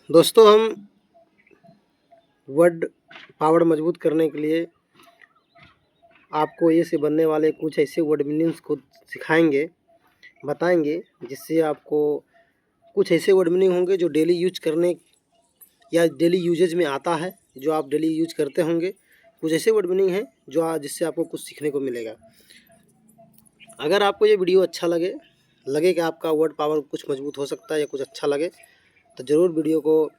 दोस्तों, हम word power मजबूत करने के लिए आपको ये से बनने वाले कुछ ऐसे वर्ड मीनिंग्स को सिखाएंगे, बताएंगे, जिससे आपको कुछ ऐसे वर्ड मीनिंग होंगे जो डेली यूज करने या डेली यूजेज में आता है, जो आप डेली यूज करते होंगे। कुछ ऐसे वर्ड मीनिंग हैं जो जिससे आपको कुछ सीखने को मिलेगा। अगर आपको ये वीडियो अच्छा लगे कि आपका वर्ड पावर कुछ मजबूत हो सकता है या कुछ अच्छा लगे, तो ज़रूर वीडियो को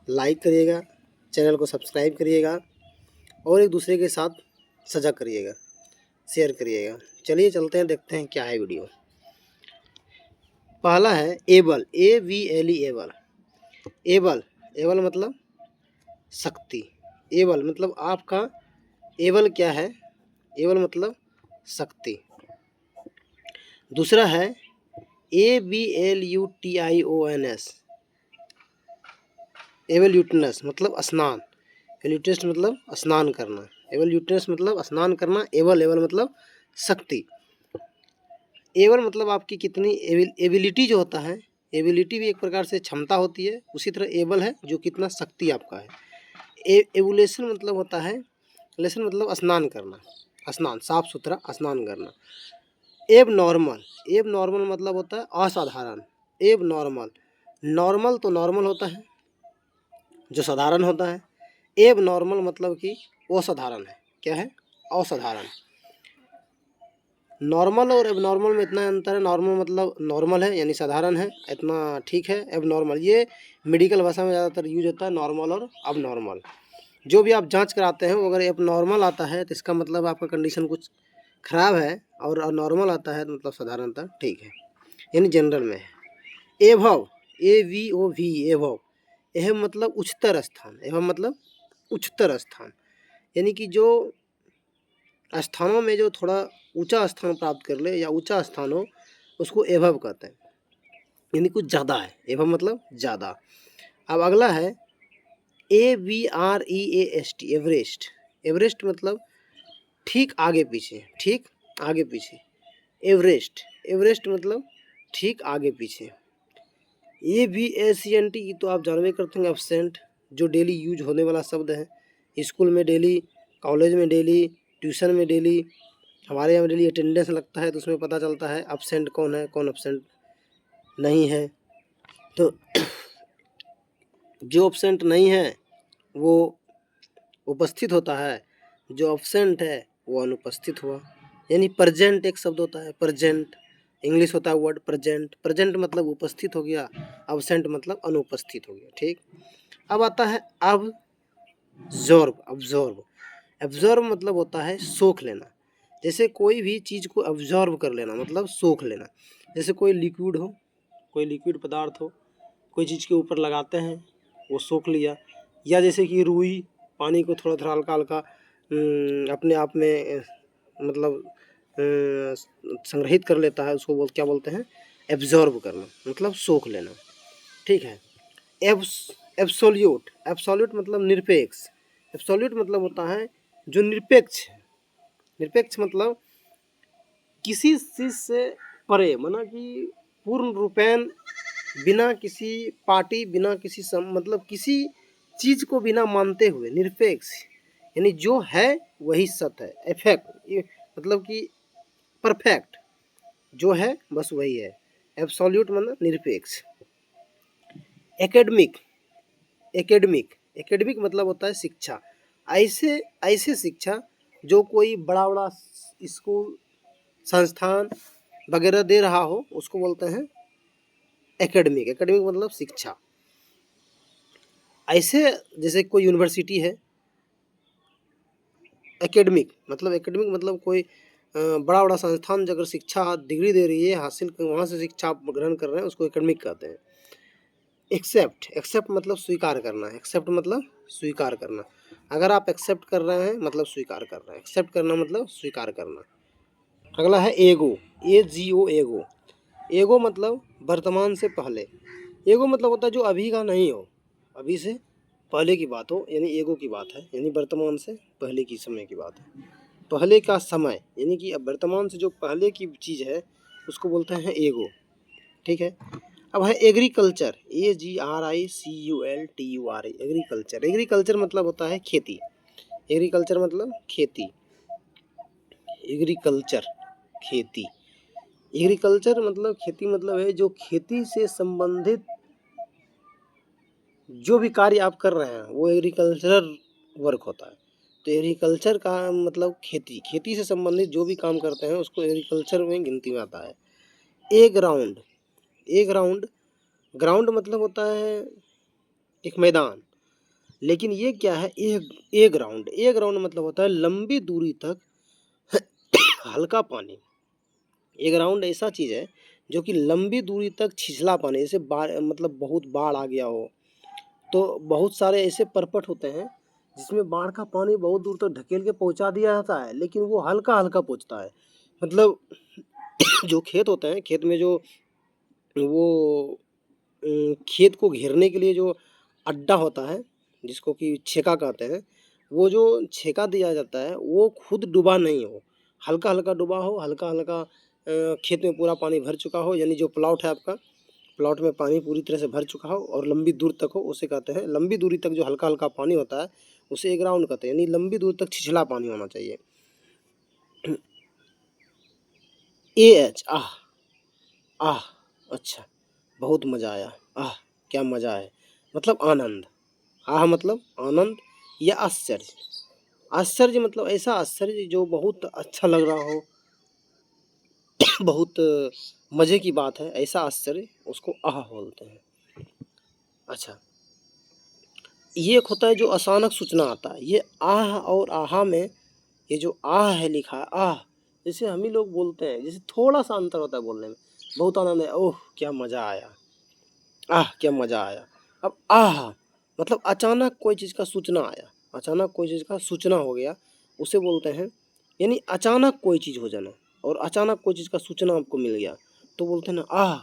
लाइक करिएगा, चैनल को सब्सक्राइब करिएगा और एक दूसरे के साथ साझा करिएगा, शेयर करिएगा। चलिए चलते हैं, देखते हैं क्या है वीडियो। पहला है able, ABLE, able. Able able मतलब शक्ति। एबल मतलब आपका एबल क्या है? एबल मतलब शक्ति। दूसरा है ABLUTIONS, एवल्यूटनस मतलब स्नान। एवल्यूटनस मतलब स्नान करना। एवल्यूटनस मतलब स्नान करना। एबल मतलब शक्ति। एबल मतलब आपकी कितनी एबिलिटी जो होता है, एबिलिटी भी एक प्रकार से क्षमता होती है, उसी तरह एबल है जो कितना शक्ति आपका है। एवुलेशन मतलब होता है, लेसन मतलब स्नान करना, स्नान, साफ सुथरा स्नान करना। एब नॉर्मल, एब नॉर्मल मतलब होता है असाधारण। एब नॉर्मल, नॉर्मल तो नॉर्मल होता है जो साधारण होता है। एब नॉर्मल मतलब कि असाधारण है। क्या है? असाधारण। नॉर्मल और एब नॉर्मल में इतना अंतर है। नॉर्मल मतलब नॉर्मल है यानी साधारण है, इतना ठीक है। एब नॉर्मल ये मेडिकल भाषा में ज़्यादातर यूज होता है, नॉर्मल और अब नॉर्मल। जो भी आप जांच कराते हैं वो अगर एब नॉर्मल आता है तो इसका मतलब आपका कंडीशन कुछ खराब है, और नॉर्मल आता है तो मतलब साधारणतः ठीक है, यानी जनरल में है। Above, AVOV, above. यह मतलब उच्चतर स्थान। एवं मतलब उच्चतर स्थान, यानी कि जो स्थानों में जो थोड़ा ऊंचा स्थान प्राप्त कर ले या ऊंचा स्थान हो, उसको एभव कहते हैं, यानी कुछ ज़्यादा है। एभव मतलब ज़्यादा। अब अगला है AVREAST, एवरेस्ट। एवरेस्ट मतलब ठीक आगे पीछे, ठीक आगे पीछे। एवरेस्ट, एवरेस्ट मतलब ठीक आगे पीछे। ABSENT की तो आप जानवे करते हैं, एब्सेंट, जो डेली यूज होने वाला शब्द है। स्कूल में डेली, कॉलेज में डेली, ट्यूशन में डेली, हमारे यहाँ डेली अटेंडेंस लगता है तो उसमें पता चलता है एब्सेंट कौन है, कौन एब्सेंट नहीं है। तो जो एब्सेंट नहीं है वो उपस्थित होता है, जो एब्सेंट है वो अनुपस्थित हुआ। यानी प्रेजेंट एक शब्द होता है, प्रेजेंट इंग्लिश होता है वर्ड प्रेजेंट। प्रेजेंट मतलब उपस्थित हो गया, एब्सेंट मतलब अनुपस्थित हो गया। ठीक। अब आता है अब्जॉर्ब। अब्जॉर्ब, एब्जॉर्ब मतलब होता है सोख लेना। जैसे कोई भी चीज़ को अब्जॉर्ब कर लेना मतलब सोख लेना। जैसे कोई लिक्विड हो, कोई लिक्विड पदार्थ हो, कोई चीज़ के ऊपर लगाते हैं वो सोख लिया। या जैसे कि रुई पानी को थोड़ा थोड़ा हल्का हल्का अपने आप में मतलब संग्रहित कर लेता है, उसको क्या बोलते हैं? एब्जॉर्ब करना, मतलब सोख लेना। ठीक है। एब्सोल्यूट, एब्सोल्यूट मतलब निरपेक्ष। एब्सोल्यूट मतलब होता है जो निरपेक्ष है। निरपेक्ष मतलब किसी चीज़ से परे, माना कि पूर्ण रूपेण, बिना किसी पार्टी, बिना किसी मतलब किसी चीज़ को बिना मानते हुए निरपेक्ष, यानी जो है वही सत्य है। इफेक्ट मतलब कि परफेक्ट, जो है बस वही है। एब्सोल्यूट मतलब निरपेक्ष। एकेडमिक, एकेडमिक, एकेडमिक मतलब होता है शिक्षा। ऐसे ऐसे शिक्षा जो कोई बड़ा बड़ा स्कूल, संस्थान वगैरह दे रहा हो, उसको बोलते हैं एकेडमिक। एकेडमिक मतलब शिक्षा। ऐसे जैसे कोई यूनिवर्सिटी है, एकेडमिक मतलब कोई बड़ा बड़ा संस्थान जो अगर शिक्षा डिग्री दे रही है, हासिल वहाँ से शिक्षा आप ग्रहण कर रहे हैं, उसको एकेडमिक कहते हैं। एक्सेप्ट, एक्सेप्ट मतलब स्वीकार करना। एक्सेप्ट मतलब स्वीकार करना। अगर आप एक्सेप्ट कर रहे हैं मतलब स्वीकार कर रहे हैं। एक्सेप्ट करना मतलब स्वीकार करना। अगला है एगो, AGO, एगो। एगो मतलब वर्तमान से पहले। एगो मतलब होता है जो अभी का नहीं हो, अभी से पहले की बात हो, यानी एगो की बात है, यानी वर्तमान से पहले की समय की बात है। पहले का समय यानी कि अब वर्तमान से जो पहले की चीज़ है उसको बोलते हैं एगो। ठीक है। अब है एग्रीकल्चर, AGRICULTUR, एग्रीकल्चर। एग्रीकल्चर मतलब होता है खेती। एग्रीकल्चर मतलब खेती। एग्रीकल्चर खेती। एग्रीकल्चर मतलब खेती, मतलब है जो खेती से संबंधित जो भी कार्य आप कर रहे हैं वो एग्रीकल्चरल वर्क होता है। तो एग्रीकल्चर का मतलब खेती, खेती से संबंधित जो भी काम करते हैं उसको एग्रीकल्चर में गिनती में आता है। ए ग्राउंड, ए ग्राउंड, ग्राउंड मतलब होता है एक मैदान, लेकिन ये क्या है, ए ग्राउंड, ए ग्राउंड मतलब होता है लंबी दूरी तक हल्का पानी। ए ग्राउंड ऐसा चीज़ है जो कि लंबी दूरी तक छिछला पानी, जैसे बाढ़, मतलब बहुत बाढ़ आ गया हो तो बहुत सारे ऐसे परपट होते हैं जिसमें बाढ़ का पानी बहुत दूर तक ढकेल के पहुंचा दिया जाता है, लेकिन वो हल्का हल्का पहुंचता है। मतलब जो खेत होते हैं, खेत में जो वो खेत को घेरने के लिए जो अड्डा होता है जिसको कि छेका कहते हैं, वो जो छेका दिया जाता है वो खुद डूबा नहीं हो, हल्का हल्का डूबा हो, हल्का हल्का खेत में पूरा पानी भर चुका हो, यानी जो प्लॉट है आपका, प्लॉट में पानी पूरी तरह से भर चुका हो और लंबी दूर तक हो, उसे कहते हैं लंबी दूरी तक जो हल्का हल्का पानी होता है उसे एक राउंड कहते हैं, यानी लंबी दूर तक छिछला पानी होना चाहिए। आह, आह, अच्छा, बहुत मज़ा आया, आह क्या मज़ा है, मतलब आनंद। आह मतलब आनंद या आश्चर्य। आश्चर्य मतलब ऐसा आश्चर्य जो बहुत अच्छा लग रहा हो, बहुत मज़े की बात है, ऐसा आश्चर्य उसको आह बोलते हैं। अच्छा, ये एक होता है जो अचानक सूचना आता है। ये आह और आहा में ये जो आह है लिखा है, आह, जैसे हम ही लोग बोलते हैं, जैसे थोड़ा सा अंतर होता है बोलने में, बहुत आनंद है, ओह क्या मज़ा आया, आह क्या मज़ा आया। अब आह मतलब अचानक कोई चीज़ का सूचना आया, अचानक कोई चीज़ का सूचना हो गया, उसे बोलते हैं, यानी अचानक कोई चीज़ हो जाना और अचानक कोई चीज़ का सूचना आपको मिल गया तो बोलते हैं ना आह,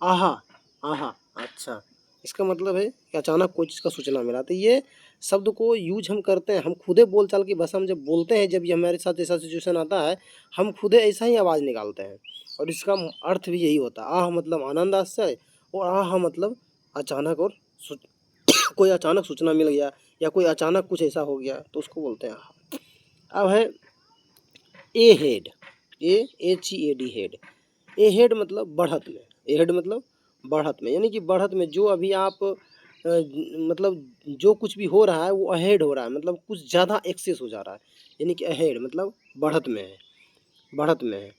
आहा, आहा। अच्छा, इसका मतलब है कि अचानक कोई चीज़ का सूचना मिला। तो ये शब्द को यूज हम करते हैं, हम खुदे बोलचाल की भाषा में जब बोलते हैं, जब ये हमारे साथ ऐसा सिचुएशन आता है, हम खुदे ऐसा ही आवाज़ निकालते हैं और इसका अर्थ भी यही होता है। आह मतलब आनंद, आश्चर्य, और आह मतलब अचानक और कोई अचानक सूचना मिल गया या कोई अचानक कुछ ऐसा हो गया तो उसको बोलते हैं आह। अब है ए हेड, HEAD हेड। ए हेड मतलब बढ़त में, ए हेड मतलब बढ़त में, यानी कि बढ़त में जो अभी आप मतलब जो कुछ भी हो रहा है वो अहेड हो रहा है, मतलब कुछ ज़्यादा एक्सेस हो जा रहा है, यानी कि अहेड मतलब बढ़त में है, बढ़त में है।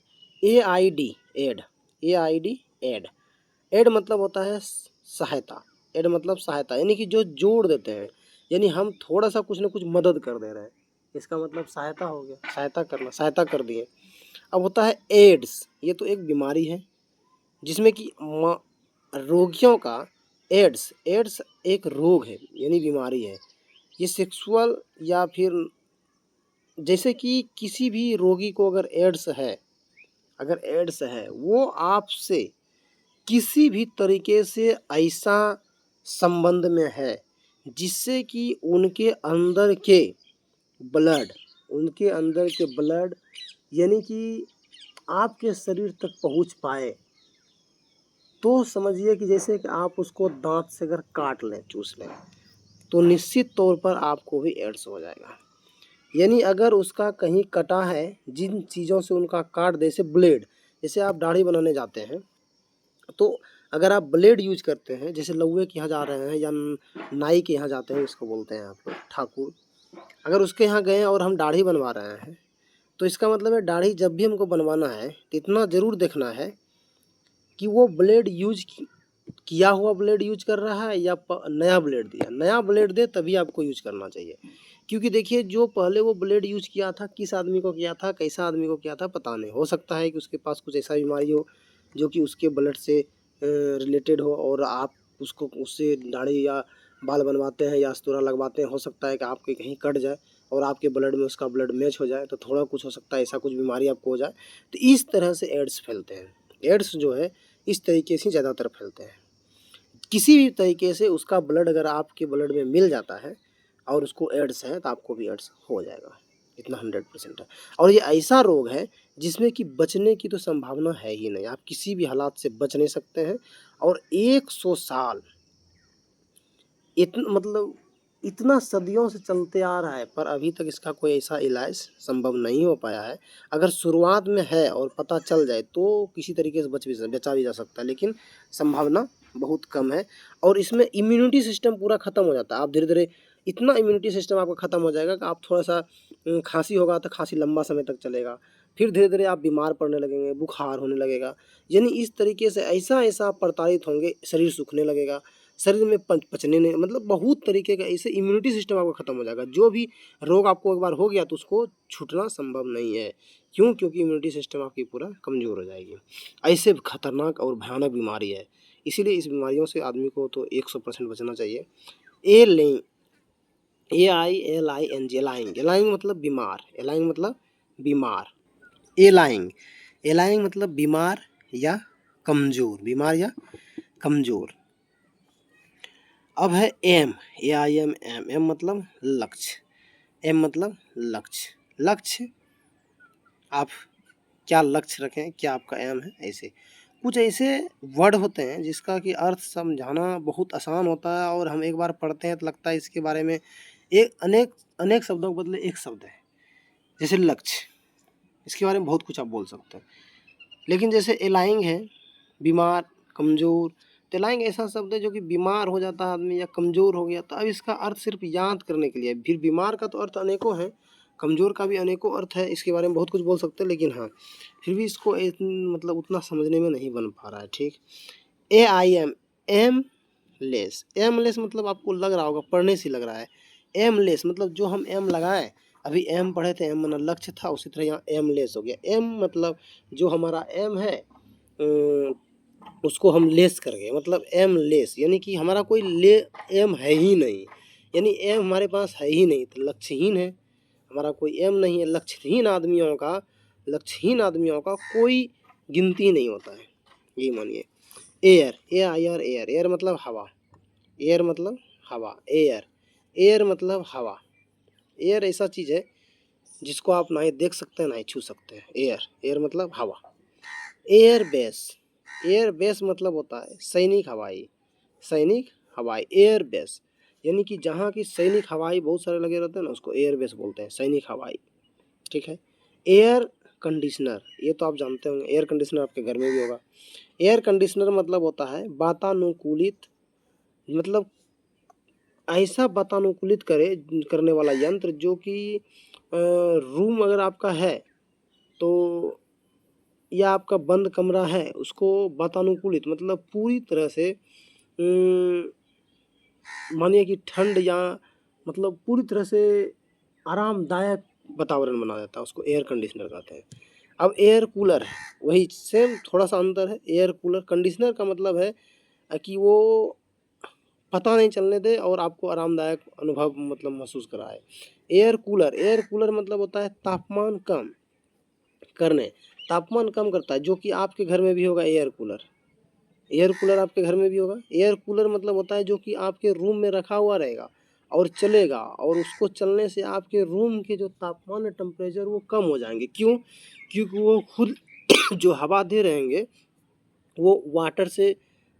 AID aid, AID aid, aid मतलब होता है सहायता, एड मतलब सहायता, यानी कि जो जोड़ देते हैं, यानी हम थोड़ा सा कुछ ना कुछ मदद कर दे रहे हैं, इसका मतलब सहायता हो गया, सहायता करना, सहायता कर दिए। अब होता है एड्स, ये तो एक बीमारी है जिसमें कि रोगियों का, एड्स, एड्स एक रोग है यानी बीमारी है, ये सेक्सुअल या फिर जैसे कि किसी भी रोगी को अगर एड्स है, अगर एड्स है वो आपसे किसी भी तरीके से ऐसा संबंध में है जिससे कि उनके अंदर के ब्लड, उनके अंदर के ब्लड यानी कि आपके शरीर तक पहुंच पाए, तो समझिए कि जैसे कि आप उसको दांत से अगर काट लें, चूस लें, तो निश्चित तौर पर आपको भी एड्स हो जाएगा। यानी अगर उसका कहीं कटा है, जिन चीज़ों से उनका काट दे, जैसे ब्लेड, जैसे आप दाढ़ी बनाने जाते हैं तो अगर आप ब्लेड यूज करते हैं, जैसे लौए के यहाँ जा रहे हैं या नाई के यहाँ जाते हैं, इसको बोलते हैं आप लोग ठाकुर, अगर उसके यहाँ गए और हम दाढ़ी बनवा रहे हैं तो इसका मतलब है दाढ़ी जब भी हमको बनवाना है तो इतना ज़रूर देखना है कि वो ब्लेड किया हुआ ब्लेड यूज कर रहा है या नया ब्लेड दिया, नया ब्लेड दे तभी आपको यूज करना चाहिए। क्योंकि देखिए जो पहले वो ब्लेड यूज किया था, किस आदमी को किया था, कैसा आदमी को किया था पता नहीं, हो सकता है कि उसके पास कुछ ऐसा बीमारी हो जो कि उसके ब्लड से रिलेटेड हो और आप उसको उससे दाढ़ी या बाल बनवाते हैं या अस्तूरा लगवाते हैं, हो सकता है कि आपके कहीं कट जाए और आपके ब्लड में उसका ब्लड मैच हो जाए, तो थोड़ा कुछ हो सकता है ऐसा कुछ बीमारी आपको हो जाए। तो इस तरह से एड्स फैलते हैं। एड्स जो है इस तरीके से ज़्यादातर फैलते हैं। किसी भी तरीके से उसका ब्लड अगर आपके ब्लड में मिल जाता है और उसको एड्स है तो आपको भी एड्स हो जाएगा। इतना 100% है। और ये ऐसा रोग है जिसमें कि बचने की तो संभावना है ही नहीं, आप किसी भी हालात से बच नहीं सकते हैं। और 100 साल मतलब इतना सदियों से चलते आ रहा है, पर अभी तक इसका कोई ऐसा इलाज संभव नहीं हो पाया है। अगर शुरुआत में है और पता चल जाए तो किसी तरीके से बचा भी जा सकता है, लेकिन संभावना बहुत कम है। और इसमें इम्यूनिटी सिस्टम पूरा खत्म हो जाता है। आप धीरे-धीरे इतना इम्यूनिटी सिस्टम आपका खत्म हो जाएगा कि आप थोड़ा-सा खाँसी होगा तो खाँसी लंबा समय तक चलेगा। फिर धीरे-धीरे आप बीमार पड़ने लगेंगे, बुखार होने लगेगा। यानी इस तरीके से ऐसा-ऐसा आप प्रताड़ित होंगे, शरीर सूखने लगेगा, शरीर में पचने नहीं, मतलब बहुत तरीके का ऐसे इम्यूनिटी सिस्टम आपका खत्म हो जाएगा। जो भी रोग आपको एक बार हो गया तो उसको छूटना संभव नहीं है। क्यों? क्योंकि इम्यूनिटी सिस्टम आपकी पूरा कमज़ोर हो जाएगी। ऐसे खतरनाक और भयानक बीमारी है। इसीलिए इस बीमारियों से आदमी को तो 100% बचना चाहिए। एलाइंग, AILING, एलाइंग, एलाइंग मतलब बीमार, एलाइंग मतलब बीमार। एलाइंग, एलाइंग मतलब बीमार या कमज़ोर, बीमार या कमज़ोर। अब है एम, AIM, एम मतलब लक्ष्य, एम मतलब लक्ष्य। लक्ष्य, आप क्या लक्ष्य रखें, क्या आपका एम है, ऐसे कुछ ऐसे वर्ड होते हैं जिसका कि अर्थ समझाना बहुत आसान होता है, और हम एक बार पढ़ते हैं तो लगता है इसके बारे में एक अनेक अनेक शब्दों के बदले एक शब्द है। जैसे लक्ष्य, इसके बारे में बहुत कुछ आप बोल सकते हैं। लेकिन जैसे एलाइंग है, बीमार, कमज़ोर, तो एलाइंग ऐसा शब्द है जो कि बीमार हो जाता है आदमी या कमज़ोर हो गया, तो अब इसका अर्थ सिर्फ याद करने के लिए। फिर बीमार का तो अर्थ अनेकों है, कमज़ोर का भी अनेकों अर्थ है, इसके बारे में बहुत कुछ बोल सकते हैं, लेकिन हाँ फिर भी इसको मतलब उतना समझने में नहीं बन पा रहा है। ठीक, AIM, एमलेस, एमलेस मतलब आपको लग रहा होगा, पढ़ने से लग रहा है। एमलेस मतलब जो हम एम लगाएं, अभी एम पढ़े थे, एम माना लक्ष्य था, उसी तरह यहाँ एमलेस हो गया। एम मतलब जो हमारा एम है उसको हम लेस कर गए, मतलब एम लेस, यानी कि हमारा कोई एम है ही नहीं, यानी एम हमारे पास है ही नहीं, तो लक्ष्यहीन है, हमारा कोई एम नहीं है। लक्ष्यहीन आदमियों का कोई गिनती नहीं होता है, ये मानिए। एयर, AIR, एयर, एयर मतलब हवा, एयर मतलब हवा, एयर, एयर मतलब हवा। एयर ऐसा चीज़ है जिसको आप ना ही देख सकते हैं ना ही छू सकते हैं। एयर, एयर मतलब हवा। एयर बेस, एयर बेस मतलब होता है सैनिक हवाई, सैनिक हवाई, एयर बेस, यानी कि जहाँ की सैनिक हवाई बहुत सारे लगे रहते हैं ना, उसको एयर बेस बोलते हैं, सैनिक हवाई। ठीक है। एयर कंडीशनर, ये तो आप जानते होंगे, एयर कंडीशनर आपके घर में भी होगा। एयर कंडीशनर मतलब होता है वातानुकूलित, मतलब ऐसा वातानुकूलित करने वाला यंत्र जो कि रूम अगर आपका है तो, या आपका बंद कमरा है, उसको वातानुकूलित मतलब पूरी तरह से मानिए कि ठंड या मतलब पूरी तरह से आरामदायक वातावरण बना देता है, उसको एयर कंडीशनर कहते हैं। अब एयर कूलर है, वही सेम, थोड़ा सा अंतर है। एयर कूलर, कंडीशनर का मतलब है कि वो पता नहीं चलने दे और आपको आरामदायक अनुभव मतलब महसूस कराए। एयर कूलर, एयर कूलर मतलब होता है तापमान कम करने, तापमान कम करता है, जो कि आपके घर में भी होगा एयर कूलर। एयर कूलर आपके घर में भी होगा। एयर कूलर मतलब होता है जो कि आपके रूम में रखा हुआ रहेगा और चलेगा, और उसको चलने से आपके रूम के जो तापमान है, टेम्परेचर, वो कम हो जाएंगे। क्यों? क्योंकि वो खुद जो हवा दे रहेंगे वो वाटर से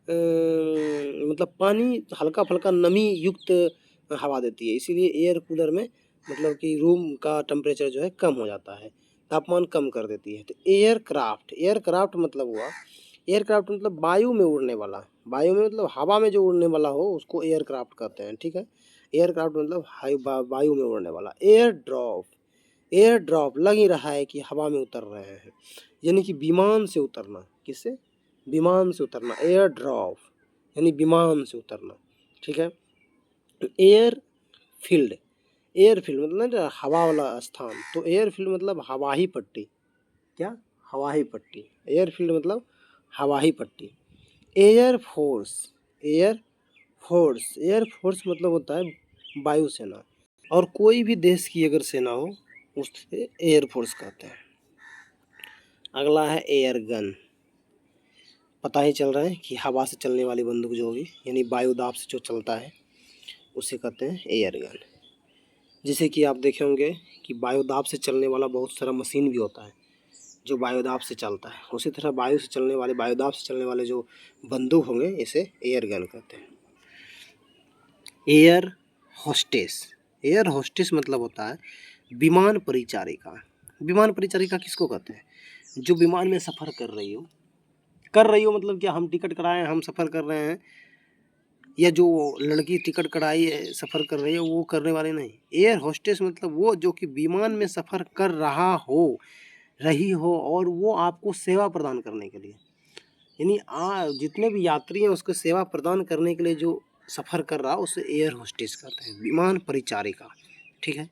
मतलब पानी हल्का फुल्का नमी युक्त हवा देती है, इसीलिए एयर कूलर में मतलब कि रूम का टेम्परेचर जो है कम हो जाता है, तापमान कम कर देती है। तो एयरक्राफ्ट, एयरक्राफ्ट मतलब हुआ, एयरक्राफ्ट मतलब वायु में उड़ने वाला, वायु में मतलब हवा में जो उड़ने वाला हो उसको एयरक्राफ्ट कहते हैं। ठीक है, एयरक्राफ्ट मतलब वायु में उड़ने वाला। एयर ड्रॉप, एयर ड्रॉप लग ही रहा है कि हवा में उतर रहे हैं, यानी कि विमान से उतरना। किससे? विमान से उतरना, एयर ड्रॉप यानी विमान से उतरना। ठीक है। एयर फील्ड, एयर फील्ड मतलब ना हवा वाला स्थान, तो एयर फील्ड मतलब हवाई पट्टी। क्या? हवाई पट्टी, एयर फील्ड मतलब हवाई पट्टी। Air force, air force, air force मतलब होता है वायुसेना, और कोई भी देश की अगर सेना हो उससे एयर फोर्स कहते हैं। अगला है एयर गन, पता ही चल रहा है कि हवा से चलने वाली बंदूक जो होगी, यानी वायुदाब से जो चलता है, उसे कहते हैं एयर गन। जैसे कि आप देखे होंगे कि वायुदाब से चलने वाला बहुत सारा मशीन भी होता है जो वायुदाब से चलता है। उसी तरह वायुदाब से चलने वाले जो बंदूक होंगे इसे एयर गन कहते हैं। एयर होस्टेस, एयर होस्टेस मतलब होता है विमान परिचारिका। विमान परिचारिका किसको कहते हैं? जो विमान में सफ़र कर रही हो मतलब क्या, हम टिकट कराए हैं, हम सफ़र कर रहे हैं, या जो लड़की टिकट कराई है सफ़र कर रही है वो करने वाले नहीं। एयर होस्टेस मतलब वो जो कि विमान में सफ़र कर रही हो और वो आपको सेवा प्रदान करने के लिए, यानी जितने भी यात्री हैं उसको सेवा प्रदान करने के लिए जो सफ़र कर रहा उसे एयर होस्टेस कहते हैं, विमान परिचारिका। ठीक है।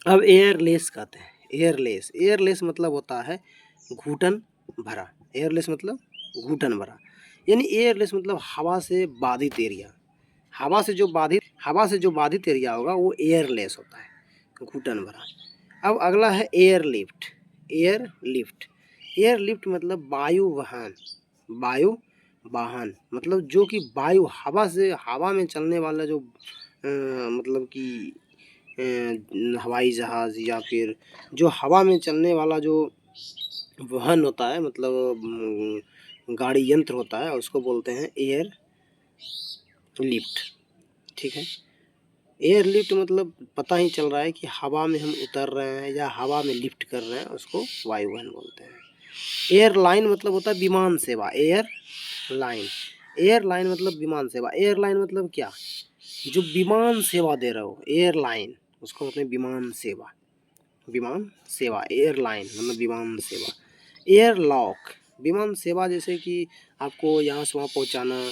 अब एयरलेस कहते हैं। एयरलेस मतलब होता है घुटन भरा। एयरलेस मतलब घुटन भरा, यानी एयरलेस मतलब हवा से बाधित एरिया। हवा से जो बाधित एरिया होगा वो एयरलेस होता है, घुटन भरा। अब अगला है एयरलिफ्ट। एयरलिफ्ट मतलब वायु वाहन मतलब जो कि हवा में चलने वाला जो मतलब कि हवाई जहाज़ या फिर जो हवा में चलने वाला जो वाहन होता है, मतलब गाड़ी यंत्र होता है, उसको बोलते हैं एयर लिफ्ट। ठीक है। एयर लिफ्ट मतलब पता ही चल रहा है कि हवा में हम उतर रहे हैं या हवा में लिफ्ट कर रहे हैं, उसको वायुयान बोलते हैं। एयरलाइन मतलब होता है विमान सेवा। एयरलाइन मतलब विमान सेवा। एयरलाइन मतलब क्या, जो विमान सेवा दे रहे हो, एयरलाइन उसको बोलते हैं विमान सेवा। एयरलाइन मतलब विमान सेवा। एयरलॉक, विमान सेवा जैसे कि आपको यहाँ से वहाँ पहुँचाना,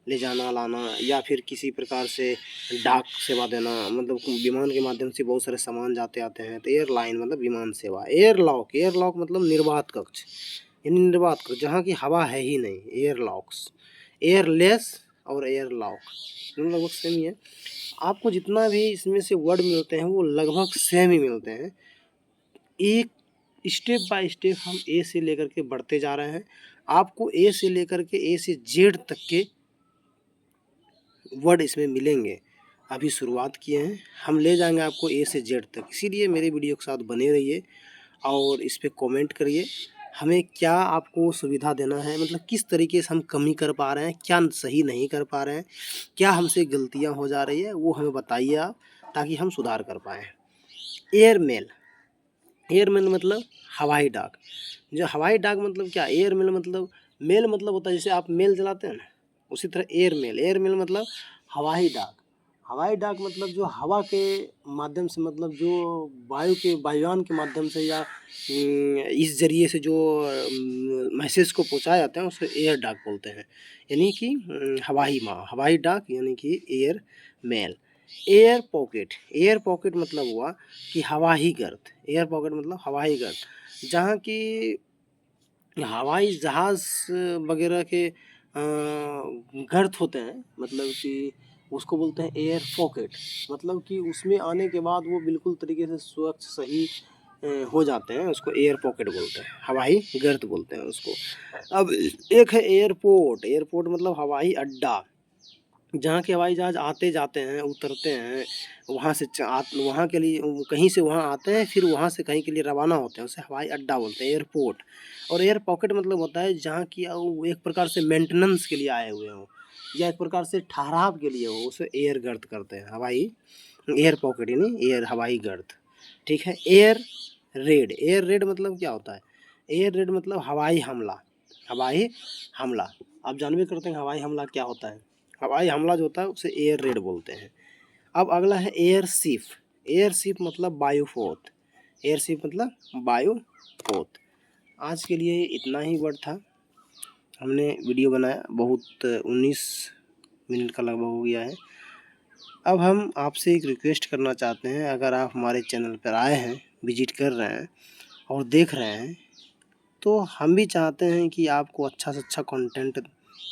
ले जाना लाना, या फिर किसी प्रकार से डाक सेवा देना, मतलब विमान के माध्यम से बहुत सारे सामान जाते आते हैं, तो एयरलाइन मतलब विमान सेवा। एयरलॉक मतलब निर्वात कक्ष, यानी निर्वात कक्ष जहाँ की हवा है ही नहीं, एयरलॉक्स। एयरलेस और एयरलॉक लगभग सेम ही है। आपको जितना भी इसमें से वर्ड मिलते हैं वो लगभग सेम ही मिलते हैं। एक स्टेप बाय स्टेप हम ए से लेकर के बढ़ते जा रहे हैं। आपको ए से लेकर के ए से जेड तक के वर्ड इसमें मिलेंगे। अभी शुरुआत किए हैं, हम ले जाएंगे आपको ए से जेड तक। इसीलिए मेरे वीडियो के साथ बने रहिए और इस पर कमेंट करिए हमें क्या आपको सुविधा देना है, मतलब किस तरीके से हम कमी कर पा रहे हैं, क्या सही नहीं कर पा रहे हैं, क्या हमसे गलतियां हो जा रही है, वो हमें बताइए आप, ताकि हम सुधार कर पाएँ। एयरमेल मतलब हवाई डाक। जो हवाई डाक मतलब क्या, एयरमेल मतलब मेल मतलब होता है जैसे आप मेल चलाते हैं ना, उसी तरह एयरमेल मतलब हवाई डाक। हवाई डाक मतलब जो हवा के माध्यम से, मतलब जो वायुयान के माध्यम से या इस जरिए से जो मैसेज को पहुंचाया जाता है उसे एयर डाक बोलते हैं, यानी कि हवाई डाक यानी कि एयर मेल। एयर पॉकेट मतलब हुआ कि हवाई गर्त। एयर पॉकेट मतलब हवाई गर्त, जहाँ की हवाई जहाज़ वगैरह के गर्त होते हैं, मतलब कि उसको बोलते हैं एयर पॉकेट। मतलब कि उसमें आने के बाद वो बिल्कुल तरीके से स्वच्छ सही हो जाते हैं, उसको एयर पॉकेट बोलते हैं, हवाई गर्त बोलते हैं उसको। अब एक है एयरपोर्ट मतलब हवाई अड्डा, जहाँ के हवाई जहाज़ आते जाते हैं, उतरते हैं, वहाँ के लिए कहीं से वहाँ आते हैं, फिर वहाँ से कहीं के लिए रवाना होते हैं, उसे हवाई अड्डा बोलते हैं, एयरपोर्ट। और एयर पॉकेट मतलब होता है जहाँ की एक प्रकार से मेंटेनेंस के लिए आए हुए हों, या एक प्रकार से ठहराव के लिए हो, उसे एयर गर्द करते हैं, एयर पॉकेट यानी हवाई गर्द। ठीक है। एयर रेड मतलब क्या होता है? एयर रेड मतलब हवाई हमला। आप जानबे करते हैं हवाई हमला क्या होता है। हवाई हमला जो होता है उसे एयर रेड बोलते हैं। अब अगला है एयरशिप मतलब वायुपोत। आज के लिए इतना ही वर्ड था, हमने वीडियो बनाया, बहुत 19 मिनट का लगभग हो गया है। अब हम आपसे एक रिक्वेस्ट करना चाहते हैं, अगर आप हमारे चैनल पर आए हैं, विजिट कर रहे हैं और देख रहे हैं, तो हम भी चाहते हैं कि आपको अच्छा से अच्छा कंटेंट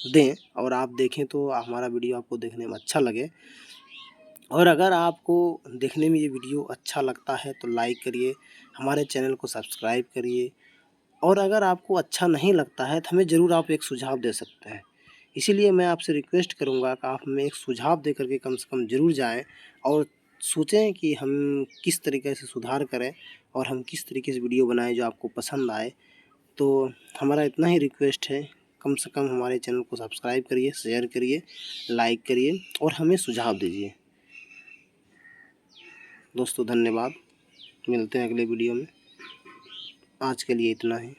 दें, और आप देखें तो हमारा वीडियो आपको देखने में अच्छा लगे। और अगर आपको देखने में ये वीडियो अच्छा लगता है तो लाइक करिए, हमारे चैनल को सब्सक्राइब करिए। और अगर आपको अच्छा नहीं लगता है तो हमें ज़रूर आप एक सुझाव दे सकते हैं। इसीलिए मैं आपसे रिक्वेस्ट करूंगा कि आप हमें एक सुझाव दे करके कम से कम ज़रूर जाएं और सोचें कि हम किस तरीके से सुधार करें और हम किस तरीके से वीडियो बनाएं जो आपको पसंद आए। तो हमारा इतना ही रिक्वेस्ट है, कम से कम हमारे चैनल को सब्सक्राइब करिए, शेयर करिए, लाइक करिए और हमें सुझाव दीजिए। दोस्तों धन्यवाद, मिलते हैं अगले वीडियो में। आज के लिए इतना ही।